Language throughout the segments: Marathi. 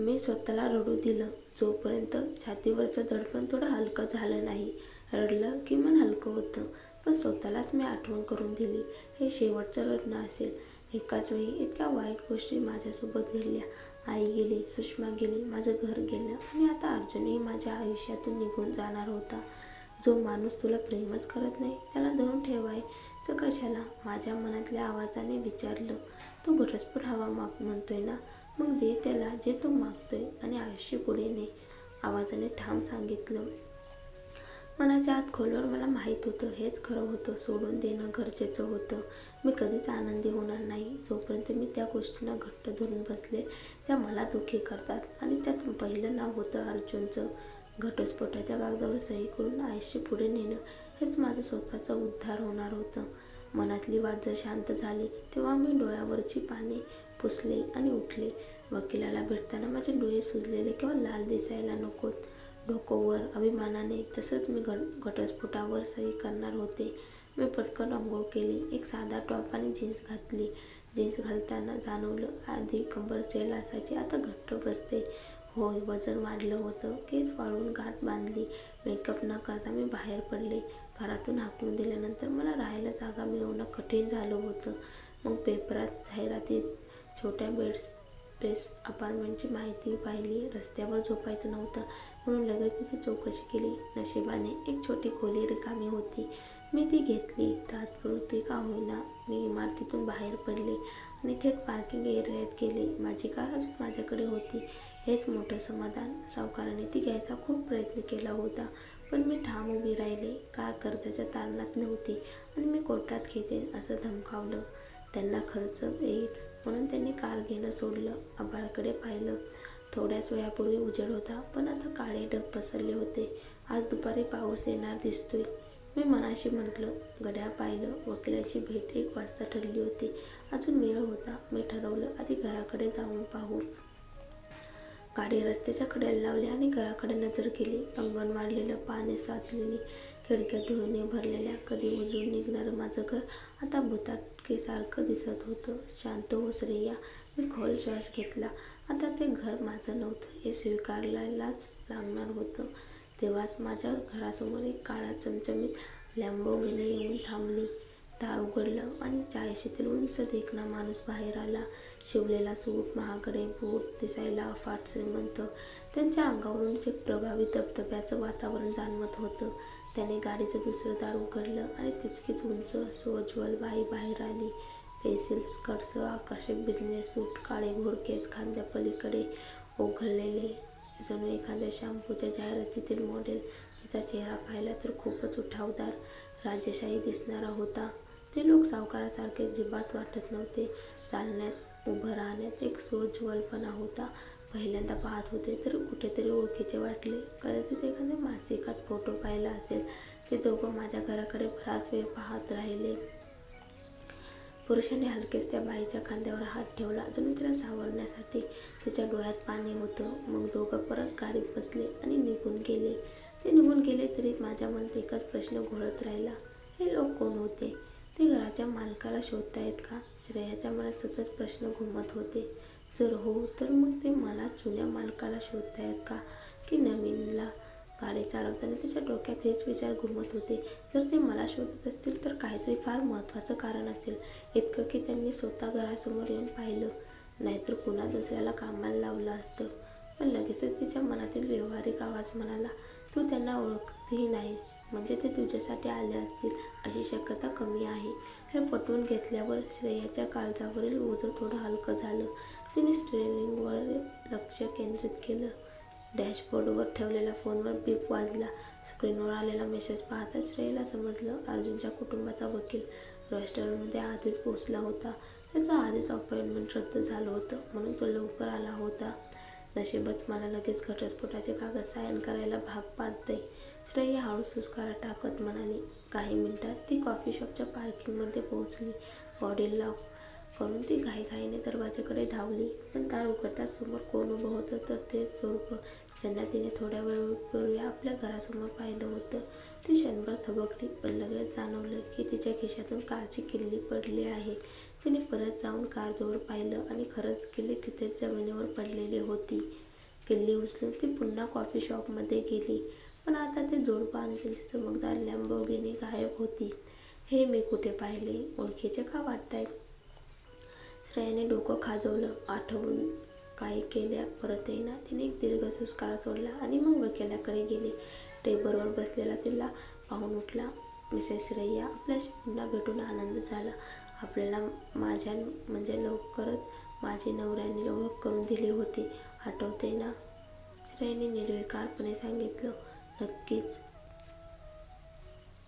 मी स्वतःला रडू दिलं. जोपर्यंत छातीवरचं दडपण थोडं हलकं झालं नाही. रडलं की मन हलकं होतं. पण स्वतःलाच मी आठवण करून दिली, हे शेवटचं रडणं असेल. एकाच वेळी इतक्या वाईट गोष्टी माझ्यासोबत घडल्या. आई गेली, सुषमा गेली, माझं घर गेलं आणि आता अर्जुनही माझ्या आयुष्यातून निघून जाणार होता. जो माणूस तुला प्रेमच करत नाही त्याला धरून ठेवायचं कशाला? माझ्या मनातल्या आवाजाने विचारलं. तो घटस्फोट हवा म्हणतोय ना, मग दे त्याला जे तो मागतोय आणि आयुष्य पुढे ने, आवाजाने ठाम सांगितलं. मनाच्या आत खोलवर मला माहीत होतं हेच खरं होतं. सोडून देणं गरजेचं होतं. मी कधीच आनंदी होणार नाही जोपर्यंत मी त्या गोष्टींना घट्ट धरून बसले ज्या मला दुःखी करतात. आणि त्यात पहिलं नाव होतं अर्जुनचं. घटस्फोटाच्या कागदावर सही करून आयुष्य पुढे नेणं हेच माझं स्वतःचं उद्धार होणार होतं. मनातली वादळ शांत झाली तेव्हा मी डोळ्यावरची पाने पुसले आणि उठले. वकिलाला भेटताना माझे डोळे सुजलेले किंवा लाल दिसायला नकोत. डोकं वर अभिमानाने. तसंच मी घटस्फोटावर सही करणार होते. मी पटकन अंघोळ केली. एक साधा टॉप आणि जीन्स घातली. जीन्स घालताना जाणवलं आधी कंबर सैल असायची, आता घट्ट बसते. होय, वजन वाढलं होतं. केस वाळवून गाठ बांधली. मेकअप न करता मी बाहेर पडले. घरातून हाकलून दिल्यानंतर मला राहायला जागा मिळवणं कठीण झालं होतं. मग पेपरात जाहिरातीत छोट्या बेडस्पेस अपार्टमेंटची माहिती पाहिली. रस्त्यावर झोपायचं नव्हतं म्हणून लगेच तिथे चौकशी केली. नशिबाने एक छोटी खोली रिकामी होती. मी ती घेतली. तात्पुरती का होईना मी इमारतीतून बाहेर पडले आणि थेट पार्किंग एरियात गेले. माझी कार अजून माझ्याकडे होती. हेच मोठं समाधान. सावकाराने ती घ्यायचा खूप प्रयत्न केला होता, पण मी ठाम उभी राहिले. कार कर्जाच्या तारणात नव्हती आणि मी कोर्टात घेते असं धमकावलं. त्यांना खर्च येईल म्हणून त्यांनी कार घेणं सोडलं. आभाळाकडे पाहिलं. थोड्याच वेळापूर्वी उजेड होता, पण आता काळे ढग पसरले होते. आज दुपारी पाऊस येणार दिसतोय, मी मनाशी म्हटलं. घड्याळ पाहिलं. वकिलाची भेट 1 वाजता ठरली होती. अजून वेळ होता. मी ठरवलं आधी घराकडे जाऊन पाहू. गाडी रस्त्याच्या कडेला लावली आणि घराकडे नजर केली. अंगण वाढलेलं, पाने साचलेली, खिडक्या धुळीने भरलेल्या. कधी उजळून निघणारं माझं घर आता भुताटकेसारखं दिसत होतं. शांत हो श्रेया. मी खोल श्वास घेतला. आता ते घर माझं नव्हतं हे स्वीकारायलाच लागणार होतं. तेव्हाच माझ्या घरासमोर एक काळा चमचमीत लॅम्बोर्गिनी येऊन थांबली. दार उघडलं आणि 40शीतील उंच देखणा माणूस बाहेर आला. शिवलेला सूट, महागडे बूट, दिसायला अफाट श्रीमंत. त्यांच्या अंगावरून एक प्रभावी धबधब्याचं वातावरण जाणवत होतं. त्याने गाडीचं दुसरं दार उघडलं आणि तितकीच उंच, सोज्वल बाई बाहेर आली. पेसिल स्कर्टसह आकर्षक बिझनेस सूट, काळेभोर केस खांद्या पलीकडे ओघळलेले, जणू एखाद्या शॅम्पूच्या जाहिरातीतील मॉडेल. तिचा चेहरा पाहिला तर खूपच उठावदार, राजेशाही दिसणारा होता. ते लोक सावकारासारखे जिबात वाटत नव्हते. चालण्यात, उभं राहण्यात एक सोज्वलपणा होता. पहिल्यांदा पाहत होते तर कुठेतरी ओळखीचे वाटले. कदाचित एखाद्या मासिकात फोटो पाहिला असेल. ते दोघं माझ्या घराकडे बराच वेळ पाहत राहिले. पुरुषाने हलकेच त्या बाईच्या खांद्यावर हात ठेवला, जणू तिला सावरण्यासाठी. तिच्या डोळ्यात पाणी होतं. मग दोघं परत गाडीत बसले आणि निघून गेले. ते निघून गेले तरी माझ्या मनात एकच प्रश्न घोळत राहिला. हे लोक कोण होते? ते घराच्या मालकाला शोधतायत का? श्रेयाच्या मनात सतत प्रश्न घुमत होते. जर हो तर मग ते मला जुन्या मालकाला शोधतायत का की नवीनला? गाडी चालवताना तिच्या डोक्यात हेच विचार घुमत होते. जर ते मला शोधत असतील तर काहीतरी फार महत्त्वाचं कारण असेल, इतकं की त्यांनी स्वतः घरासमोर येऊन पाहिलं. नाहीतर कुणा दुसऱ्याला कामाला लावलं असतं. पण लगेचच तिच्या मनातील व्यावहारिक आवाज म्हणाला, तू त्यांना ओळखतही नाहीस, म्हणजे ते तुझ्यासाठी आले असतील अशी शक्यता कमी आहे. हे पटवून घेतल्यावर श्रेयाच्या काळजावरील ओझं थोडं हलकं झालं. तिने स्टीअरिंगवर लक्ष केंद्रित केलं. डॅशबोर्डवर ठेवलेल्या फोनवर बीप वाजला. स्क्रीनवर आलेला मेसेज पाहता श्रेयाला समजलं, अर्जुनच्या कुटुंबाचा वकील रेस्टॉरंटमध्ये आधीच पोहोचला होता. त्याचं आधीच अपॉइंटमेंट रद्द झालं होतं म्हणून तो लवकर आला होता. नशीबच मला लगेच घटस्फोटाचे कागद साइन करायला भाग पाडतंय, श्रेया हळू सुस्कारा टाकत म्हणाली. काही मिनिटात ती कॉफी शॉपच्या पार्किंगमध्ये पोहोचली. बॉडी लॉक करून ती घाईघाईने दरवाजाकडे धावली. पण दार उघडताच समोर कोण उभं होतं तर ते जोडपं ज्यांना तिने थोड्या वेळापूर्वी आपल्या घरासमोर पाहिलं होतं. ती क्षणभर थबकली, पण लगेच जाणवलं की तिच्या खिशातून कारची किल्ली पडली आहे. तिने परत जाऊन कारजवळ पाहिलं आणि खरंच किल्ली तिथेच जमिनीवर पडलेली होती. किल्ली उचलून ती पुन्हा कॉफी शॉपमध्ये गेली. पण आता ते जोडपं आणि त्यांची चमकदार लॅम्बोर्गिनी गायब होती. हे मी कुठे पाहिले? ओळखीचे का वाटताय? श्रेयाने डोकं खाजवलं. आठवून काही केल्या परत येईना. तिने एक दीर्घ सुस्कार सोडला आणि मग वकिलाकडे गेली. टेबलवर बसलेला तिला पाहून उठला. मिसेस श्रेया, आपल्याशी पुन्हा भेटून आनंद झाला. आपल्याला माझ्या म्हणजे लवकरच माझी नवऱ्याने ओळख करून दिली होती, आठवते ना? श्रेयाने निर्विकारपणे सांगितलं. नक्कीच.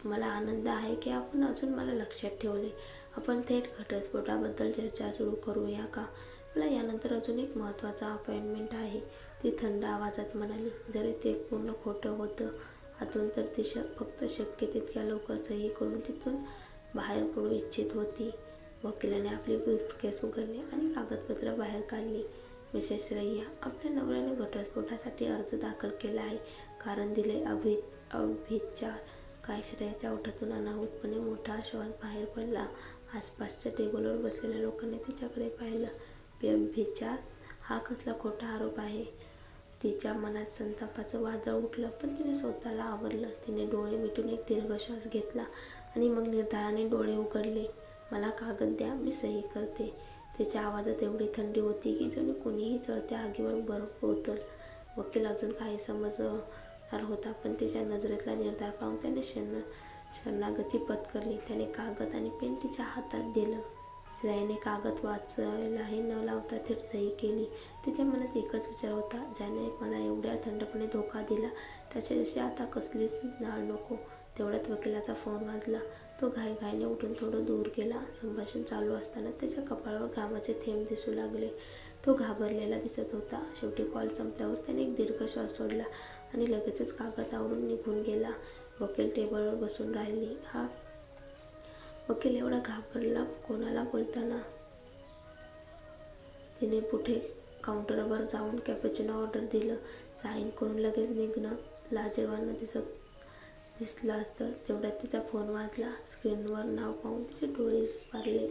मला आनंद आहे की आपण अजून मला लक्षात ठेवले. आपण थेट घटस्फोटाबद्दल चर्चा सुरू करूया का? मला यानंतर अजून एक महत्त्वाचा अपॉइंटमेंट आहे, ती थंड आवाजात म्हणाली. जरी ते पूर्ण खोटं होतं आतून, तर ती फक्त शक्य तितक्या लवकर सही करून तिथून बाहेर पडू इच्छित होती. वकिलाने आपली ब्रीफकेस उघडली आणि कागदपत्र बाहेर काढली. मिसेस श्रेया, आपल्या नवऱ्याने घटस्फोटासाठी अर्ज दाखल केला आहे. कारण दिले अभिचार. काय? श्रेयाच्या ओठातून अनाहूतपणे मोठा श्वास बाहेर पडला. आसपासच्या टेबलवर बसलेल्या लोकांनी तिच्याकडे पाहिलं. व्यभिचार? हा कसला खोटा आरोप आहे? तिच्या मनात संतापाचं वादळ उठलं, पण तिने स्वतःला आवरलं. तिने डोळे मिटून एक दीर्घ श्वास घेतला आणि मग निर्धाराने डोळे उघडले. मला कागद द्या, मी सही करते. तिच्या आवाजात एवढी थंडी होती की जणू कोणीही जळत्या आगीवर बर्फ ओतल. वकील अजून काही समजणार होता, पण तिच्या नजरेतला निर्धार पाहून त्याने शरणागती पत्करली. त्याने कागद आणि पेन तिच्या हातात दिलं. श्रेयाने कागद वाचायलाही न लावता थेट सही केली. तिच्या मनात एकच विचार होता, ज्याने मला एवढ्या थंडपणे धोका दिला त्याच्याशी आता कसलीच नाळ नको. तेवढ्यात वकिलाचा फोन वाजला. तो घाईघाईने उठून थोडं दूर गेला. संभाषण चालू असताना त्याच्या कपाळावर घामाचे थेंब दिसू लागले. तो घाबरलेला दिसत होता. शेवटी कॉल संपल्यावर त्याने एक दीर्घ श्वास सोडला आणि लगेचच कागद आवरून निघून गेला. वकील टेबलवर बसून राहिली. हा वकील एवढा घाबरला कोणाला बोलताना? तिने पुढे काउंटरवर जाऊन कॅपुचिनो ऑर्डर दिलं. साईन करून लगेच निघणं लाजिरवाणं दिसलं असतं. तेवढ्यात तिचा फोन वाजला. स्क्रीनवर नाव पाहून तिचे डोळे विस्फारले.